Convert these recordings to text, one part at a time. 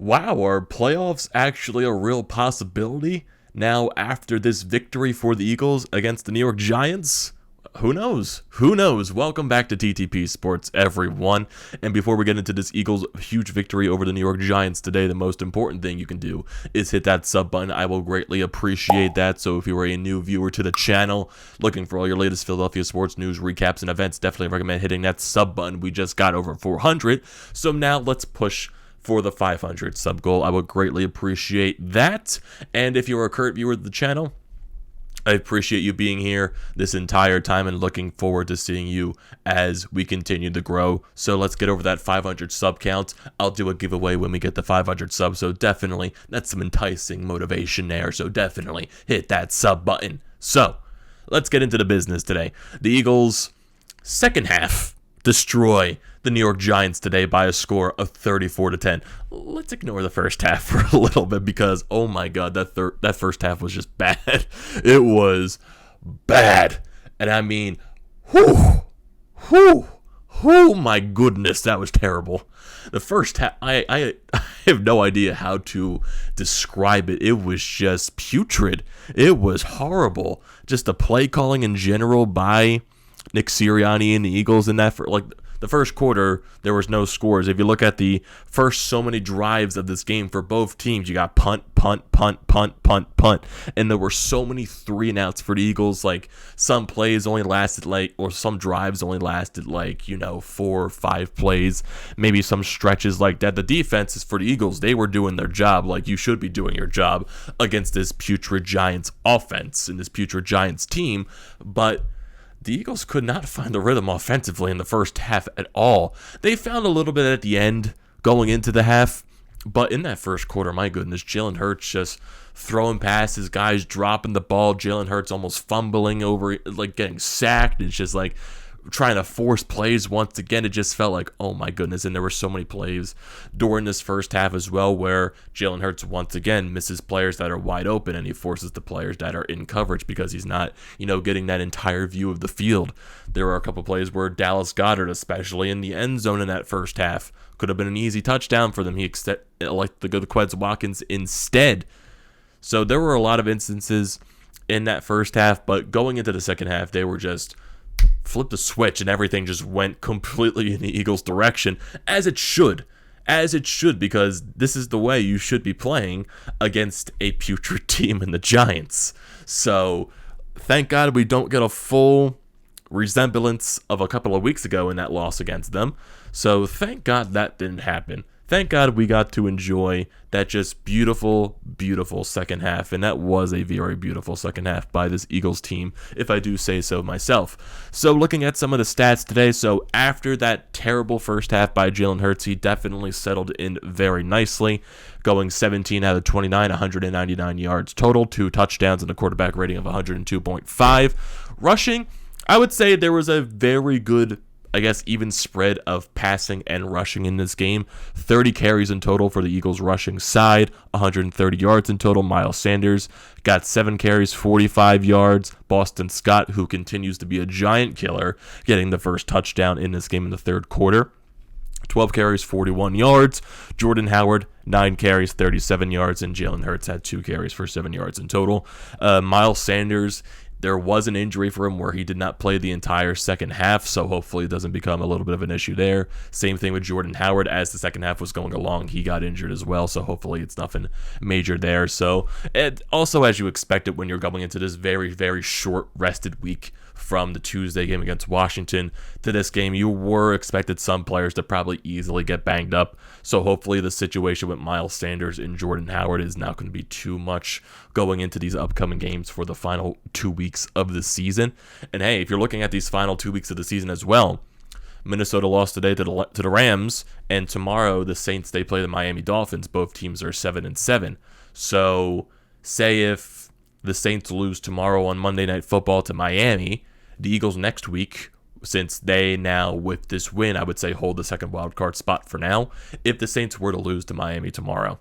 Wow, are playoffs actually a real possibility now after this victory for the Eagles against the New York Giants? Who knows? Who knows? Welcome back to TTP Sports, everyone. And before we get into this Eagles' huge victory over the New York Giants today, the most important thing you can do is hit that sub button. I will greatly appreciate that. So if you are a new viewer to the channel, looking for all your latest Philadelphia sports news, recaps, and events, definitely recommend hitting that sub button. We just got over 400. So now let's push for the 500 sub goal. I would greatly appreciate that. And if you're a current viewer of the channel, I appreciate you being here this entire time and looking forward to seeing you as we continue to grow. So let's get over that 500 sub count. I'll do a giveaway when we get the 500 subs, so definitely that's some enticing motivation there. So definitely hit that sub button. So let's get into the business today. The Eagles' second half destroy the New York Giants today by a score of 34-10. Let's ignore the first half for a little bit because, oh my God, that first half was just bad. It was bad. And I mean, my goodness, that was terrible. The first half, I have no idea how to describe it. It was just putrid. It was horrible. Just the play calling in general by Nick Sirianni and the Eagles in that, the first quarter, there was no scores. If you look at the first so many drives of this game for both teams, you got punt, and there were so many 3-and-outs for the Eagles. Like, some plays only lasted or some drives only lasted 4 or 5 plays, maybe some stretches like that. The defenses for the Eagles, they were doing their job like you should be doing your job against this putrid Giants offense and this putrid Giants team, but the Eagles could not find the rhythm offensively in the first half at all. They found a little bit at the end going into the half, but in that first quarter, my goodness, Jalen Hurts just throwing passes, guys dropping the ball, Jalen Hurts almost fumbling over, getting sacked. It's just trying to force plays once again. It just felt like, oh my goodness. And there were so many plays during this first half as well where Jalen Hurts once again misses players that are wide open and he forces the players that are in coverage because he's not, getting that entire view of the field. There were a couple plays where Dallas Goedert, especially in the end zone in that first half, could have been an easy touchdown for them. He elected to go to Quez Watkins instead. So there were a lot of instances in that first half, but going into the second half, they were just flipped the switch and everything just went completely in the Eagles' direction, as it should, because this is the way you should be playing against a putrid team in the Giants. So thank God we don't get a full resemblance of a couple of weeks ago in that loss against them. So thank God that didn't happen. Thank God we got to enjoy that just beautiful, beautiful second half. And that was a very beautiful second half by this Eagles team, if I do say so myself. So looking at some of the stats today, so after that terrible first half by Jalen Hurts, he definitely settled in very nicely, going 17 out of 29, 199 yards total, 2 touchdowns, and a quarterback rating of 102.5. Rushing, I would say there was a very good, even spread of passing and rushing in this game. 30 carries in total for the Eagles rushing side, 130 yards in total. Miles Sanders got 7 carries, 45 yards. Boston Scott, who continues to be a giant killer, getting the first touchdown in this game in the third quarter. 12 carries, 41 yards. Jordan Howard, 9 carries, 37 yards. And Jalen Hurts had 2 carries for 7 yards in total. Miles Sanders, there was an injury for him where he did not play the entire second half, so hopefully it doesn't become a little bit of an issue there. Same thing with Jordan Howard. As the second half was going along, he got injured as well, so hopefully it's nothing major there. So, and also as you expected when you're going into this very, very short rested week from the Tuesday game against Washington to this game, you were expected some players to probably easily get banged up. So hopefully the situation with Miles Sanders and Jordan Howard is not going to be too much going into these upcoming games for the final 2 weeks of the season. And hey, if you're looking at these final 2 weeks of the season as well, Minnesota lost today to the Rams, and tomorrow the Saints, they play the Miami Dolphins. Both teams are 7-7. So say if the Saints lose tomorrow on Monday Night Football to Miami, the Eagles next week, since they now, with this win, I would say hold the second wild card spot for now. If the Saints were to lose to Miami tomorrow,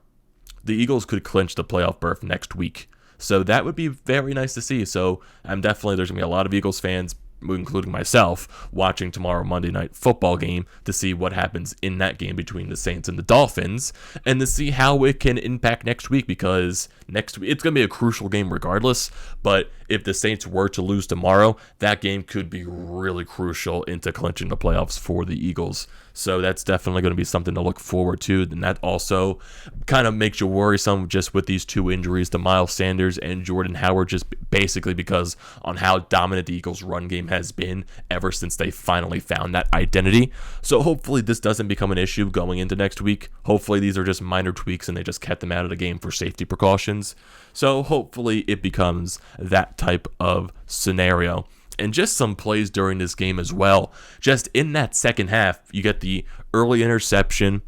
the Eagles could clinch the playoff berth next week. So that would be very nice to see. So there's going to be a lot of Eagles fans including myself, watching tomorrow Monday Night Football game to see what happens in that game between the Saints and the Dolphins, and to see how it can impact next week, because next week it's going to be a crucial game regardless, but if the Saints were to lose tomorrow, that game could be really crucial into clinching the playoffs for the Eagles. So that's definitely going to be something to look forward to. And that also kind of makes you worrisome just with these two injuries to Miles Sanders and Jordan Howard, just basically because on how dominant the Eagles' run game has been ever since they finally found that identity. So hopefully this doesn't become an issue going into next week. Hopefully these are just minor tweaks and they just kept them out of the game for safety precautions. So hopefully it becomes that type of scenario. And just some plays during this game as well. Just in that second half, you get the early interception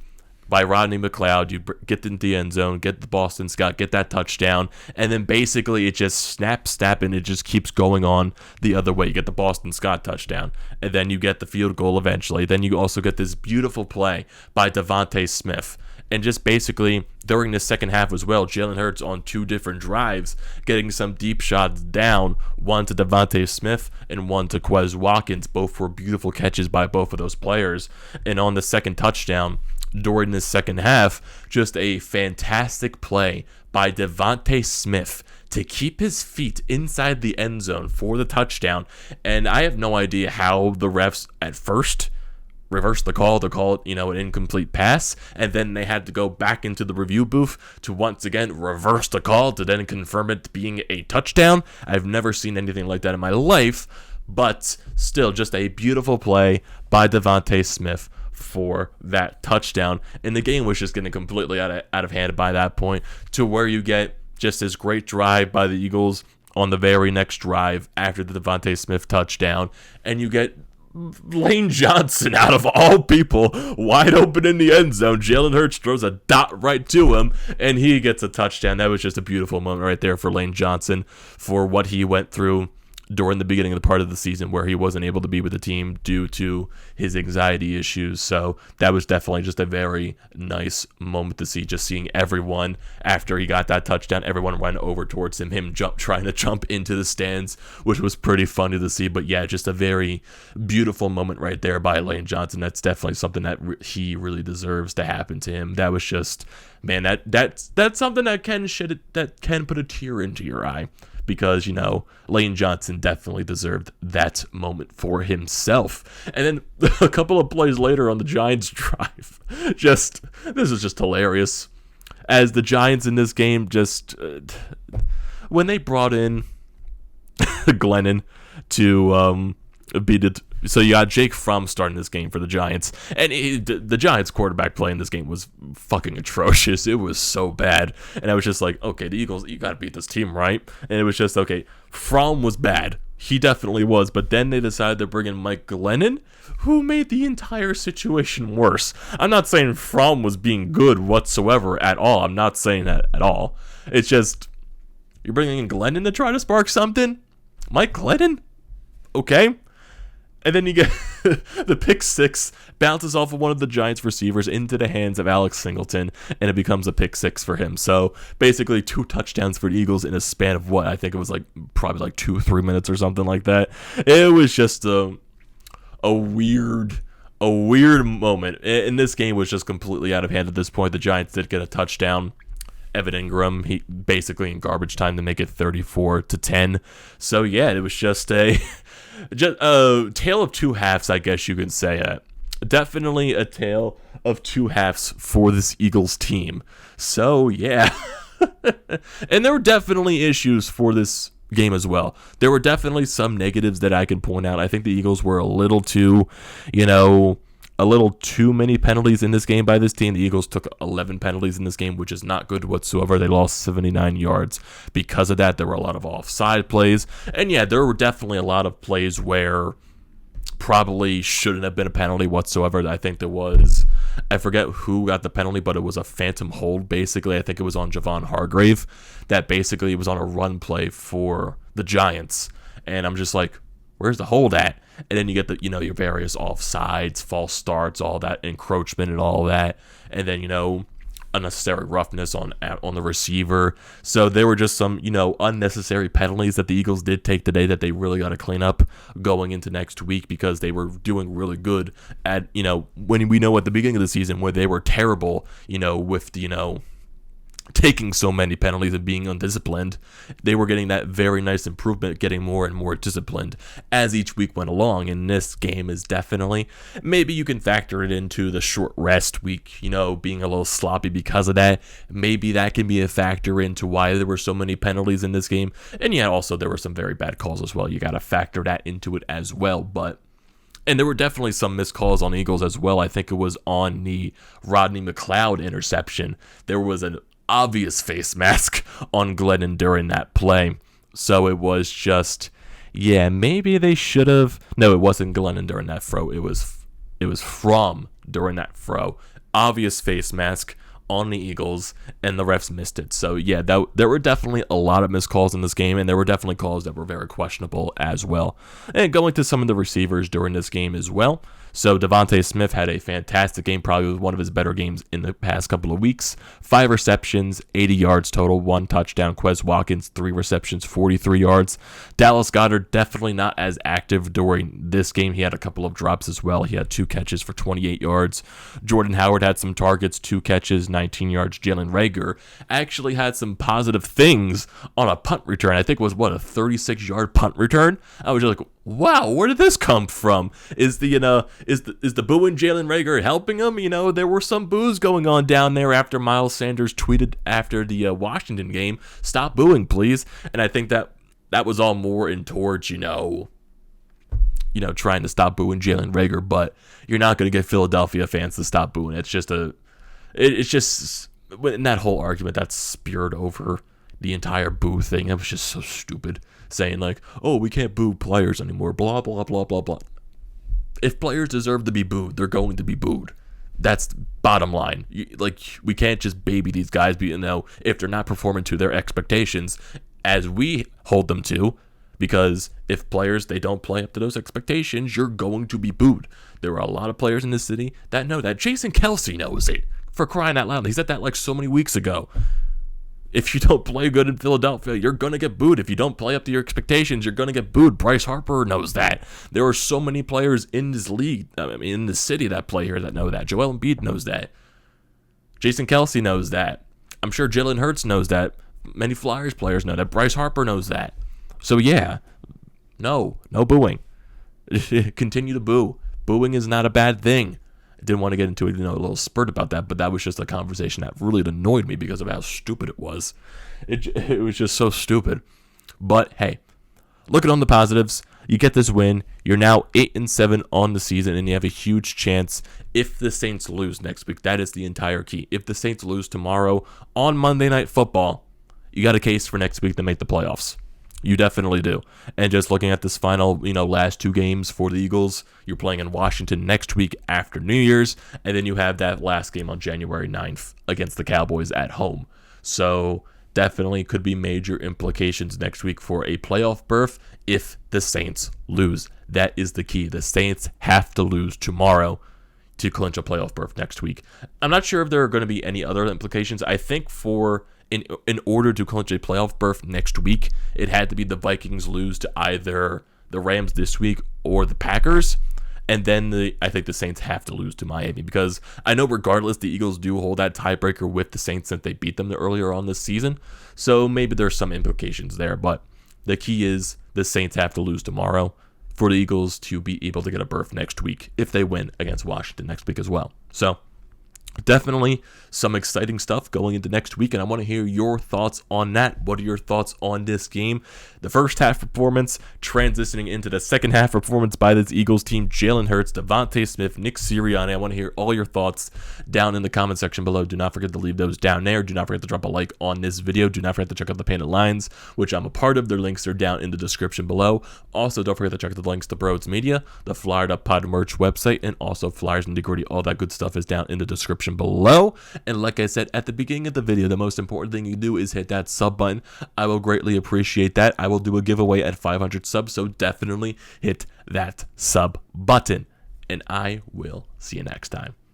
by Rodney McLeod. You get into the end zone, get the Boston Scott, get that touchdown, and then basically it just snap, and it just keeps going on the other way. You get the Boston Scott touchdown, and then you get the field goal eventually. Then you also get this beautiful play by Devontae Smith. And just basically during the second half as well, Jalen Hurts on two different drives, getting some deep shots down, one to Devontae Smith and one to Quez Watkins. Both were beautiful catches by both of those players. And on the second touchdown during the second half, just a fantastic play by Devontae Smith to keep his feet inside the end zone for the touchdown. And I have no idea how the refs at first reversed the call to call it, an incomplete pass, and then they had to go back into the review booth to once again reverse the call to then confirm it being a touchdown. I've never seen anything like that in my life, but still just a beautiful play by Devontae Smith for that touchdown, and the game was just getting completely out of hand by that point, to where you get just this great drive by the Eagles on the very next drive after the Devontae Smith touchdown, and you get Lane Johnson, out of all people, wide open in the end zone. Jalen Hurts throws a dot right to him, and he gets a touchdown. That was just a beautiful moment right there for Lane Johnson, for what he went through during the beginning of the part of the season where he wasn't able to be with the team due to his anxiety issues. So that was definitely just a very nice moment to see, just seeing everyone, after he got that touchdown, everyone went over towards him trying to jump into the stands, which was pretty funny to see. But yeah, just a very beautiful moment right there by Lane Johnson. That's definitely something that he really deserves to happen to him. That was just, man, that's something that can put a tear into your eye, because, Lane Johnson definitely deserved that moment for himself. And then a couple of plays later on the Giants drive, this is just hilarious. As the Giants in this game, when they brought in Glennon to beat it. So you got Jake Fromm starting this game for the Giants, and the Giants quarterback play in this game was fucking atrocious. It was so bad, and I was just like, okay, the Eagles, you got to beat this team, right? And it was just, okay, Fromm was bad. He definitely was, but then they decided to bring in Mike Glennon, who made the entire situation worse. I'm not saying Fromm was being good whatsoever at all. I'm not saying that at all. It's just, you're bringing in Glennon to try to spark something? Mike Glennon? Okay. And then you get the pick six bounces off of one of the Giants receivers into the hands of Alex Singleton, and it becomes a pick six for him. So basically 2 touchdowns for the Eagles in a span of what? I think it was probably 2-3 minutes or something like that. It was just a weird moment. And this game was just completely out of hand at this point. The Giants did get a touchdown. Evan Ingram, he basically in garbage time to make it 34-10. So yeah, it was just a tale of two halves, I guess you could say. Definitely a tale of two halves for this Eagles team. So yeah, and there were definitely issues for this game as well. There were definitely some negatives that I can point out. I think the Eagles were a little too many penalties in this game by this team. The Eagles took 11 penalties in this game, which is not good whatsoever. They lost 79 yards. Because of that, there were a lot of offside plays. And yeah, there were definitely a lot of plays where probably shouldn't have been a penalty whatsoever. I think there was, I forget who got the penalty, but it was a phantom hold, basically. I think it was on Javon Hargrave. That basically was on a run play for the Giants. And I'm just like, where's the hold at? And then you get your various offsides, false starts, all that encroachment and all that. And then, unnecessary roughness on the receiver. So there were just some, unnecessary penalties that the Eagles did take today that they really got to clean up going into next week, because they were doing really good at, when we know at the beginning of the season where they were terrible, with, taking so many penalties and being undisciplined. They were getting that very nice improvement, getting more and more disciplined as each week went along. And this game is definitely, maybe you can factor it into the short rest week, being a little sloppy because of that. Maybe that can be a factor into why there were so many penalties in this game. And yeah, also there were some very bad calls as well. You got to factor that into it as well. And there were definitely some missed calls on Eagles as well. I think it was on the Rodney McLeod interception. There was an obvious face mask on Glennon during that play. So it was just, maybe they should have. No, it wasn't Glennon during that throw. It was Fromm during that throw. Obvious face mask on the Eagles, and the refs missed it. So there were definitely a lot of missed calls in this game, and there were definitely calls that were very questionable as well. And going to some of the receivers during this game as well. So Devontae Smith had a fantastic game, probably one of his better games in the past couple of weeks. 5 receptions, 80 yards total, 1 touchdown. Quez Watkins, 3 receptions, 43 yards. Dallas Goedert definitely not as active during this game. He had a couple of drops as well. He had 2 catches for 28 yards. Jordan Howard had some targets, 2 catches, 19 yards. Jalen Reagor actually had some positive things on a punt return. I think it was, a 36-yard punt return? I was just like, wow, where did this come from? Is the booing Jalen Reagor helping him? There were some boos going on down there after Miles Sanders tweeted after the Washington game, "Stop booing, please." And I think that was all more in towards, trying to stop booing Jalen Reagor, but you're not going to get Philadelphia fans to stop booing. It's just in that whole argument that speared over the entire boo thing. It was just so stupid, saying like, oh, we can't boo players anymore, blah, blah, blah, blah, blah. If players deserve to be booed, they're going to be booed. That's bottom line. We can't just baby these guys, if they're not performing to their expectations as we hold them to, because if players, they don't play up to those expectations, you're going to be booed. There are a lot of players in this city that know that. Jason Kelsey knows it, for crying out loud. He said that like so many weeks ago. If you don't play good in Philadelphia, you're going to get booed. If you don't play up to your expectations, you're going to get booed. Bryce Harper knows that. There are so many players in this league, in the city that play here that know that. Joel Embiid knows that. Jason Kelsey knows that. I'm sure Jalen Hurts knows that. Many Flyers players know that. Bryce Harper knows that. So no booing. Continue to boo. Booing is not a bad thing. Didn't want to get into a little spurt about that, but that was just a conversation that really annoyed me because of how stupid it was. It was just so stupid. But hey, looking on the positives, you get this win. You're now 8-7 on the season, and you have a huge chance if the Saints lose next week. That is the entire key. If the Saints lose tomorrow on Monday Night Football, you got a case for next week to make the playoffs. You definitely do. And just looking at this final, last 2 games for the Eagles, you're playing in Washington next week after New Year's, and then you have that last game on January 9th against the Cowboys at home. So definitely could be major implications next week for a playoff berth if the Saints lose. That is the key. The Saints have to lose tomorrow to clinch a playoff berth next week. I'm not sure if there are going to be any other implications. I think in order to clinch a playoff berth next week, it had to be the Vikings lose to either the Rams this week or the Packers. And then I think the Saints have to lose to Miami, because I know regardless, the Eagles do hold that tiebreaker with the Saints since they beat them earlier on this season. So maybe there's some implications there. But the key is the Saints have to lose tomorrow for the Eagles to be able to get a berth next week if they win against Washington next week as well. So definitely some exciting stuff going into next week, and I want to hear your thoughts on that. What are your thoughts on this game? The first half performance transitioning into the second half performance by this Eagles team. Jalen Hurts, Devontae Smith, Nick Sirianni. I want to hear all your thoughts down in the comment section below. Do not forget to leave those down there. Do not forget to drop a like on this video. Do not forget to check out the Painted Lines, which I'm a part of. Their links are down in the description below. Also, don't forget to check out the links to BrodesMedia, the Flyered Up Pod merch website, and also Flyers and Gritty. All that good stuff is down in the description below. And like I said at the beginning of the video, the most important thing you do is hit that sub button. I will greatly appreciate that. I will do a giveaway at 500 subs, so definitely hit that sub button. And I will see you next time.